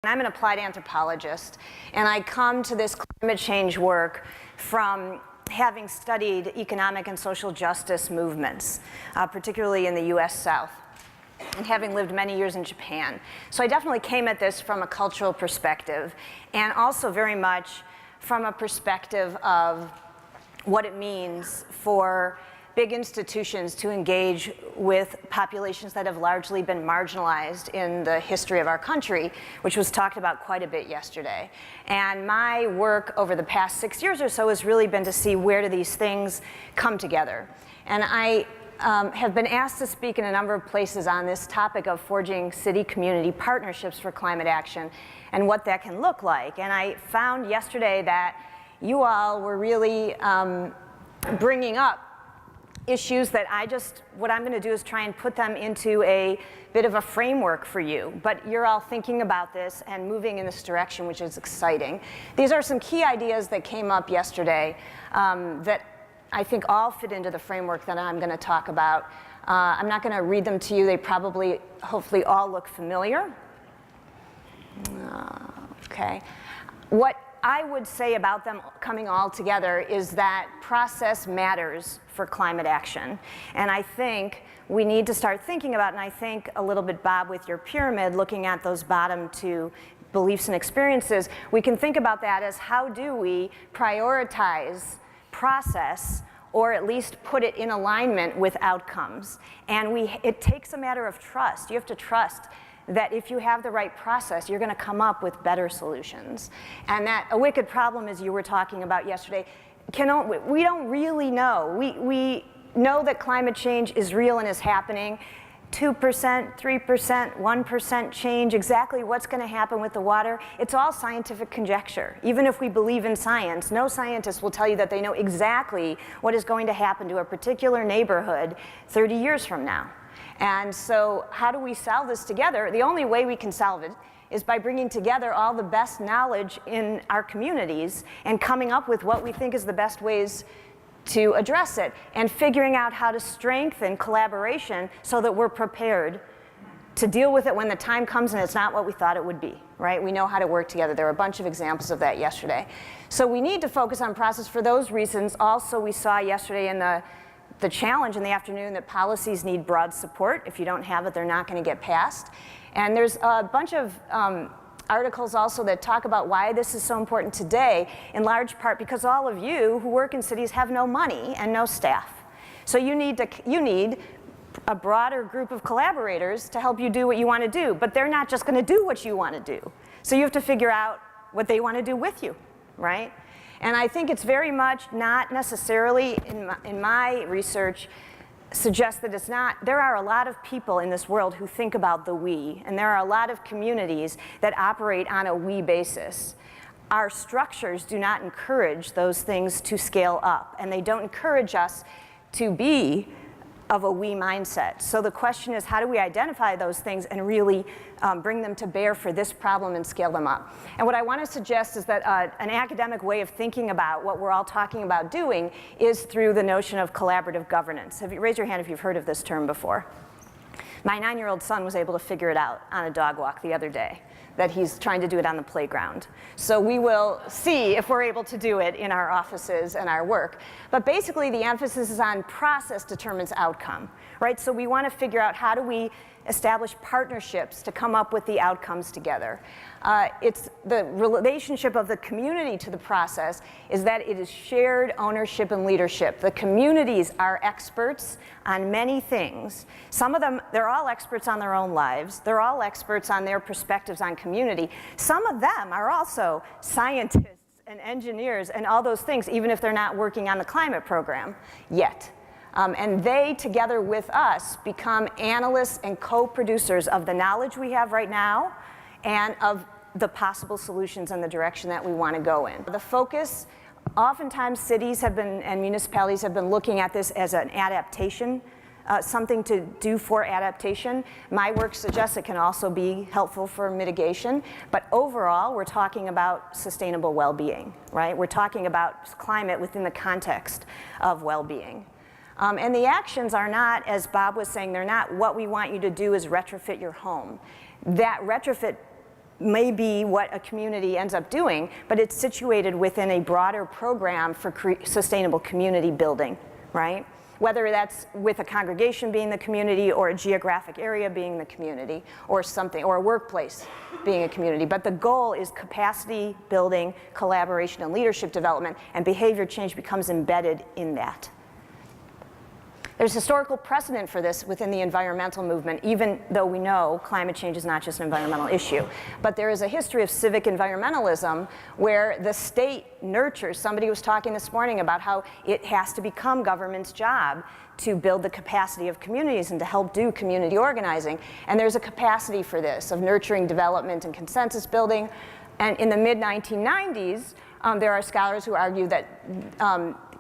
I'm an applied anthropologist, and I come to this climate change work from having studied economic and social justice movements, particularly in the US South, and having lived many years in Japan. So I definitely came at this from a cultural perspective, and also very much from a perspective of what it means for big institutions to engage with populations that have largely been marginalized in the history of our country, which was talked about quite a bit yesterday. And my work over the past 6 years or so has really been to see where do these things come together. And I have been asked to speak in a number of places on this topic of forging city-community partnerships for climate action and what that can look like. And I found yesterday that you all were really bringing up issues that what I'm going to do is try and put them into a bit of a framework for you. But you're all thinking about this and moving in this direction, which is exciting. These are some key ideas that came up yesterday that I think all fit into the framework that I'm going to talk about. I'm not going to read them to you. They probably, hopefully, all look familiar. Okay. What I would say about them coming all together is that process matters for climate action. And I think we need to start thinking about, and I think a little bit, Bob, with your pyramid, looking at those bottom two beliefs and experiences, we can think about that as how do we prioritize process, or at least put it in alignment with outcomes. And it takes a matter of trust. You have to trust that if you have the right process, you're going to come up with better solutions. And that a wicked problem, as you were talking about yesterday, we don't really know. We know that climate change is real and is happening. 2%, 3%, 1% change, exactly what's going to happen with the water, it's all scientific conjecture. Even if we believe in science, no scientist will tell you that they know exactly what is going to happen to a particular neighborhood 30 years from now. And so how do we solve this together? The only way we can solve it is by bringing together all the best knowledge in our communities and coming up with what we think is the best ways to address it, and figuring out how to strengthen collaboration so that we're prepared to deal with it when the time comes and it's not what we thought it would be, right? We know how to work together. There were a bunch of examples of that yesterday. So we need to focus on process for those reasons. Also, we saw yesterday in the challenge in the afternoon that policies need broad support. If you don't have it, they're not going to get passed. And there's a bunch of articles also that talk about why this is so important today, in large part because all of you who work in cities have no money and no staff. So you need a broader group of collaborators to help you do what you want to do, but they're not just going to do what you want to do. So you have to figure out what they want to do with you, right? And I think it's very much not necessarily, in my research, suggests that it's not. There are a lot of people in this world who think about the we, and there are a lot of communities that operate on a we basis. Our structures do not encourage those things to scale up, and they don't encourage us to be of a we mindset. So the question is, how do we identify those things and really bring them to bear for this problem and scale them up? And what I want to suggest is that an academic way of thinking about what we're all talking about doing is through the notion of collaborative governance. Raise your hand if you've heard of this term before. My 9-year-old son was able to figure it out on a dog walk the other day, that he's trying to do it on the playground. So we will see if we're able to do it in our offices and our work. But basically the emphasis is on process determines outcome, right? So we want to figure out how do we establish partnerships to come up with the outcomes together. It's the relationship of the community to the process is that it is shared ownership and leadership. The communities are experts on many things. Some of them, they're all experts on their own lives. They're all experts on their perspectives on community. Some of them are also scientists and engineers and all those things, even if they're not working on the climate program yet. And they, together with us, become analysts and co-producers of the knowledge we have right now and of the possible solutions and the direction that we want to go in. The focus, oftentimes cities have been, and municipalities have been looking at this as an adaptation, something to do for adaptation. My work suggests it can also be helpful for mitigation, but overall we're talking about sustainable well-being, right? We're talking about climate within the context of well-being. And the actions are not, as Bob was saying, they're not what we want you to do is retrofit your home. That retrofit may be what a community ends up doing, but it's situated within a broader program for sustainable community building, right? Whether that's with a congregation being the community or a geographic area being the community or something, or a workplace being a community. But the goal is capacity building, collaboration, and leadership development, and behavior change becomes embedded in that. There's historical precedent for this within the environmental movement, even though we know climate change is not just an environmental issue. But there is a history of civic environmentalism where the state nurtures. Somebody was talking this morning about how it has to become government's job to build the capacity of communities and to help do community organizing. And there's a capacity for this, of nurturing development and consensus building. And in the mid-1990s, there are scholars who argue that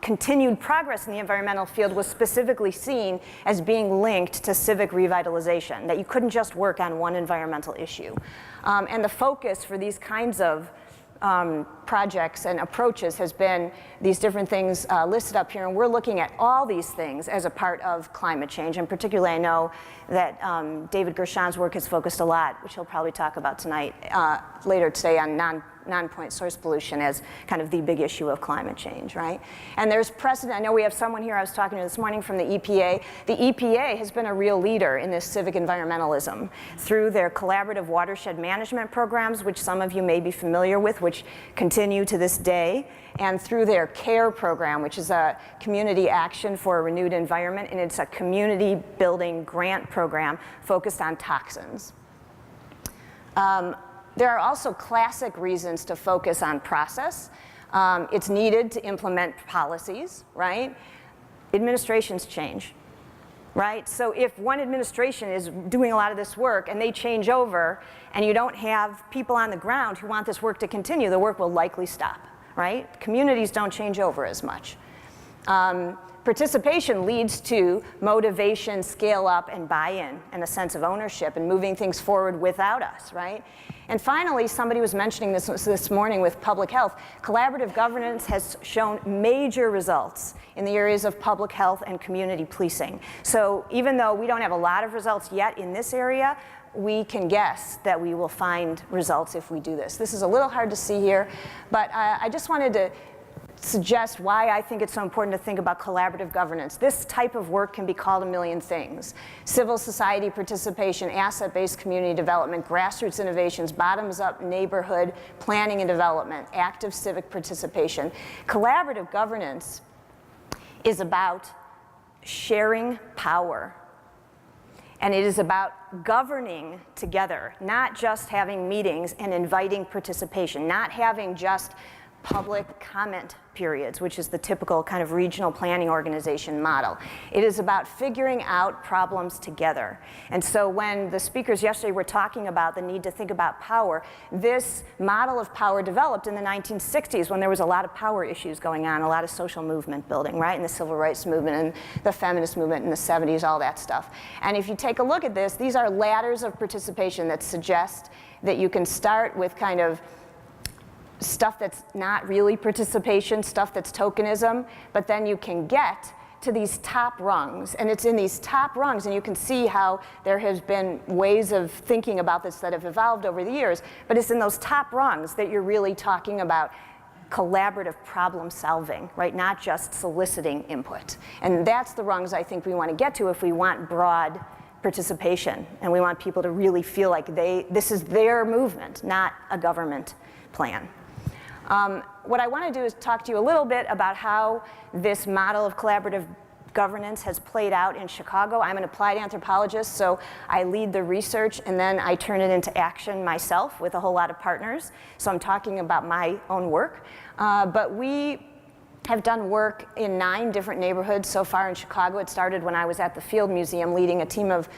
continued progress in the environmental field was specifically seen as being linked to civic revitalization, that you couldn't just work on one environmental issue. And the focus for these kinds of projects and approaches has been these different things listed up here, and we're looking at all these things as a part of climate change. And particularly I know that David Gershon's work has focused a lot, which he'll probably talk about tonight, later today, on non-point source pollution as kind of the big issue of climate change, right? And there's precedent. I know we have someone here I was talking to this morning from the EPA. The EPA has been a real leader in this civic environmentalism through their collaborative watershed management programs, which some of you may be familiar with, which continue to this day, and through their CARE program, which is a community action for a renewed environment, and it's a community building grant program focused on toxins. There are also classic reasons to focus on process. It's needed to implement policies, right? Administrations change, right? So if one administration is doing a lot of this work and they change over and you don't have people on the ground who want this work to continue, the work will likely stop, right? Communities don't change over as much. Participation leads to motivation, scale up, and buy-in, and a sense of ownership and moving things forward without us, right? And finally, somebody was mentioning this morning with public health. Collaborative governance has shown major results in the areas of public health and community policing. So even though we don't have a lot of results yet in this area, we can guess that we will find results if we do this. This is a little hard to see here, but I just wanted to suggest why I think it's so important to think about collaborative governance. This type of work can be called a million things. Civil society participation, asset-based community development, grassroots innovations, bottoms-up neighborhood planning and development, active civic participation. Collaborative governance is about sharing power. And it is about governing together, not just having meetings and inviting participation, not having just public comment periods, which is the typical kind of regional planning organization model. It is about figuring out problems together. And so when the speakers yesterday were talking about the need to think about power, this model of power developed in the 1960s when there was a lot of power issues going on, a lot of social movement building, right? And the civil rights movement and the feminist movement in the 70s, all that stuff. And if you take a look at this, these are ladders of participation that suggest that you can start with kind of stuff that's not really participation, stuff that's tokenism, but then you can get to these top rungs. And it's in these top rungs, and you can see how there has been ways of thinking about this that have evolved over the years, but it's in those top rungs that you're really talking about collaborative problem solving, right? Not just soliciting input. And that's the rungs I think we want to get to if we want broad participation, and we want people to really feel like this is their movement, not a government plan. What I want to do is talk to you a little bit about how this model of collaborative governance has played out in Chicago. I'm an applied anthropologist, so I lead the research and then I turn it into action myself with a whole lot of partners. So I'm talking about my own work. But we have done work in 9 different neighborhoods so far in Chicago. It started when I was at the Field Museum leading a team of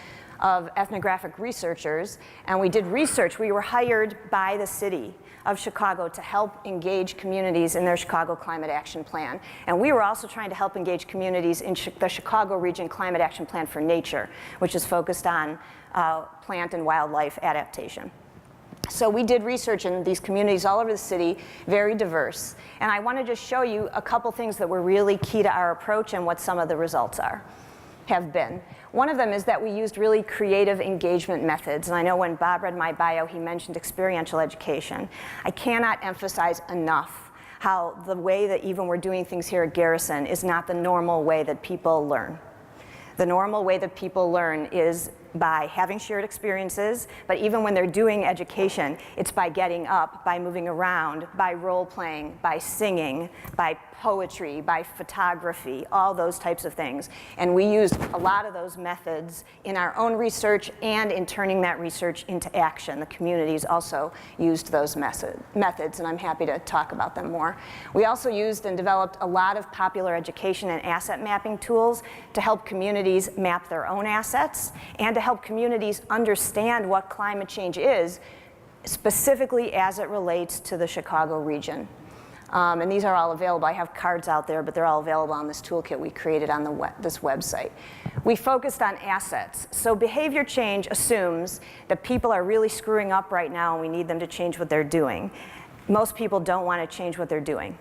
ethnographic researchers, and we did research. We were hired by the city of Chicago to help engage communities in their Chicago Climate Action Plan. And we were also trying to help engage communities in the Chicago Region Climate Action Plan for Nature, which is focused on plant and wildlife adaptation. So we did research in these communities all over the city, very diverse. And I want to just show you a couple things that were really key to our approach and what some of the results are. have been. One of them is that we used really creative engagement methods. And I know when Bob read my bio, he mentioned experiential education. I cannot emphasize enough how the way that even we're doing things here at Garrison is not the normal way that people learn. The normal way that people learn is by having shared experiences, but even when they're doing education, it's by getting up, by moving around, by role-playing, by singing, by poetry, by photography, all those types of things. And we used a lot of those methods in our own research and in turning that research into action. The communities also used those methods, and I'm happy to talk about them more. We also used and developed a lot of popular education and asset mapping tools to help communities map their own assets and to help communities understand what climate change is, specifically as it relates to the Chicago region. And these are all available. I have cards out there, but they're all available on this toolkit we created on this website. We focused on assets. So behavior change assumes that people are really screwing up right now and we need them to change what they're doing. Most people don't want to change what they're doing.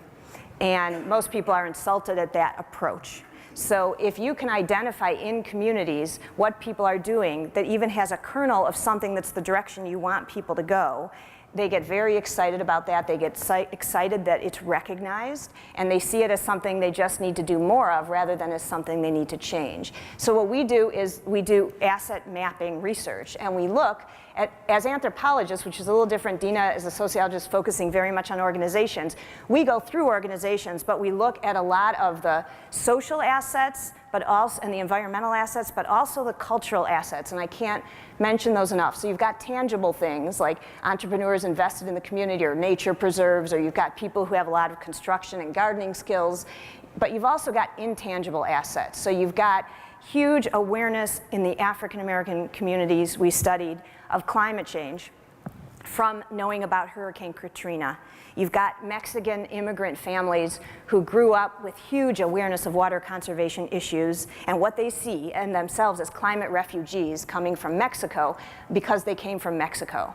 And most people are insulted at that approach. So if you can identify in communities what people are doing that even has a kernel of something that's the direction you want people to go, they get very excited about that. They get excited that it's recognized, and they see it as something they just need to do more of rather than as something they need to change. So what we do is we do asset mapping research, and we look at, as anthropologists, which is a little different. Dina is a sociologist focusing very much on organizations. We go through organizations, but we look at a lot of the social assets, but also, and the environmental assets, but also the cultural assets, and I can't mention those enough. So you've got tangible things like entrepreneurs invested in the community or nature preserves, or you've got people who have a lot of construction and gardening skills, but you've also got intangible assets. So you've got huge awareness in the African American communities we studied of climate change from knowing about Hurricane Katrina. You've got Mexican immigrant families who grew up with huge awareness of water conservation issues and what they see in themselves as climate refugees coming from Mexico because they came from Mexico.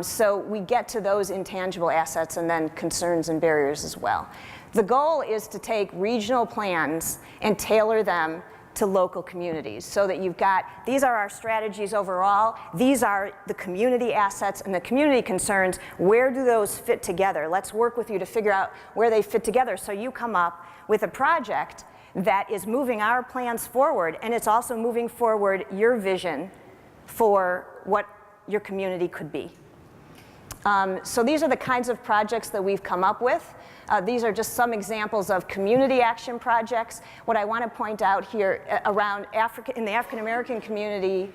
So we get to those intangible assets and then concerns and barriers as well. The goal is to take regional plans and tailor them to local communities so that you've got, these are our strategies overall, these are the community assets and the community concerns, where do those fit together? Let's work with you to figure out where they fit together so you come up with a project that is moving our plans forward, and it's also moving forward your vision for what your community could be. So these are the kinds of projects that we've come up with. These are just some examples of community action projects. What I want to point out here around Africa, in the African American community,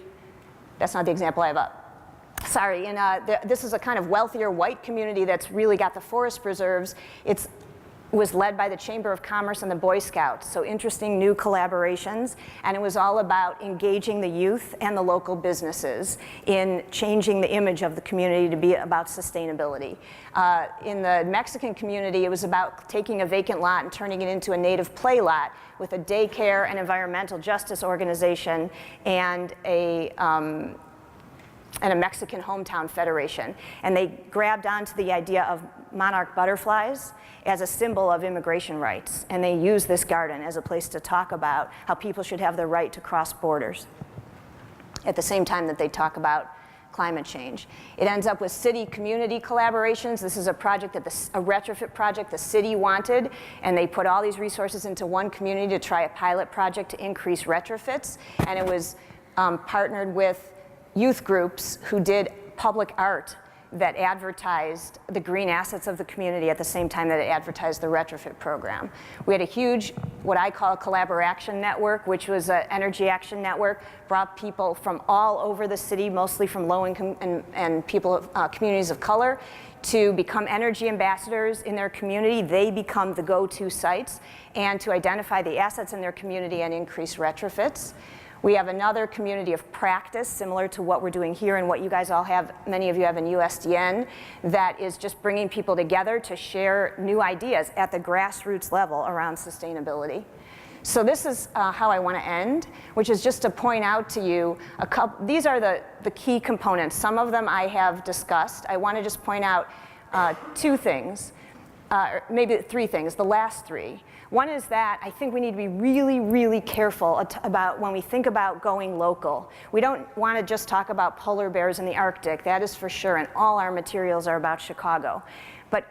that's not the example I have up. Sorry, this is a kind of wealthier white community that's really got the forest preserves. It was led by the Chamber of Commerce and the Boy Scouts, so interesting new collaborations, and it was all about engaging the youth and the local businesses in changing the image of the community to be about sustainability. In the Mexican community, it was about taking a vacant lot and turning it into a native play lot with a daycare and environmental justice organization and a Mexican hometown federation. And they grabbed onto the idea of monarch butterflies as a symbol of immigration rights. And they used this garden as a place to talk about how people should have the right to cross borders at the same time that they talk about climate change. It ends up with city-community collaborations. This is a project, a retrofit project the city wanted, and they put all these resources into one community to try a pilot project to increase retrofits. And it was partnered with youth groups who did public art that advertised the green assets of the community at the same time that it advertised the retrofit program. We had a huge, what I call a collaboration network, which was an energy action network, brought people from all over the city, mostly from low-income and people, communities of color, to become energy ambassadors in their community. They become the go-to sites, and to identify the assets in their community and increase retrofits. We have another community of practice similar to what we're doing here and what you guys all have, many of you have in USDN, that is just bringing people together to share new ideas at the grassroots level around sustainability. So this is how I want to end, which is just to point out to you a couple, these are the key components. Some of them I have discussed. I want to just point out two things. maybe 3 things, the last 3. One is that I think we need to be really, really careful about when we think about going local. We don't want to just talk about polar bears in the Arctic, that is for sure, and all our materials are about Chicago. But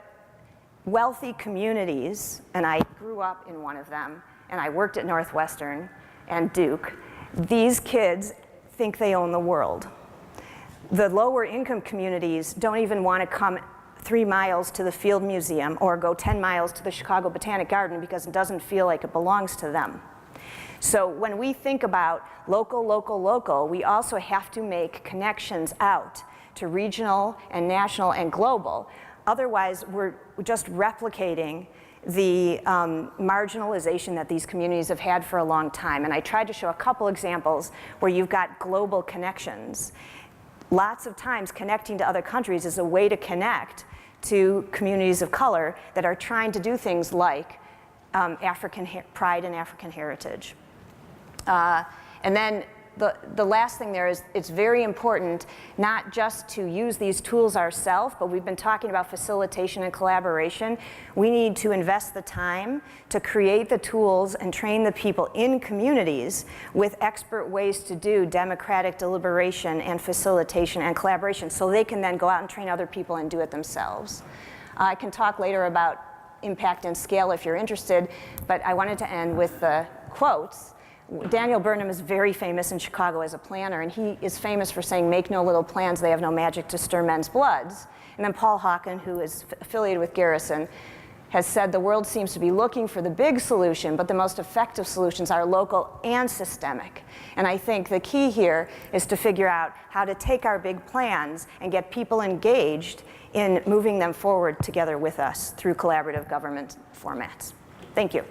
wealthy communities, and I grew up in one of them, and I worked at Northwestern and Duke, these kids think they own the world. The lower income communities don't even want to come 3 miles to the Field Museum or go 10 miles to the Chicago Botanic Garden because it doesn't feel like it belongs to them. So when we think about local, local, local, we also have to make connections out to regional and national and global. Otherwise, we're just replicating the marginalization that these communities have had for a long time. And I tried to show a couple examples where you've got global connections. Lots of times connecting to other countries is a way to connect to communities of color that are trying to do things like pride and African heritage. And then the last thing there is it's very important not just to use these tools ourselves, but we've been talking about facilitation and collaboration. We need to invest the time to create the tools and train the people in communities with expert ways to do democratic deliberation and facilitation and collaboration so they can then go out and train other people and do it themselves. I can talk later about impact and scale if you're interested, but I wanted to end with the quotes. Daniel Burnham is very famous in Chicago as a planner, and he is famous for saying, "Make no little plans, they have no magic to stir men's bloods." And then Paul Hawken, who is affiliated with Garrison, has said the world seems to be looking for the big solution, but the most effective solutions are local and systemic. And I think the key here is to figure out how to take our big plans and get people engaged in moving them forward together with us through collaborative government formats. Thank you.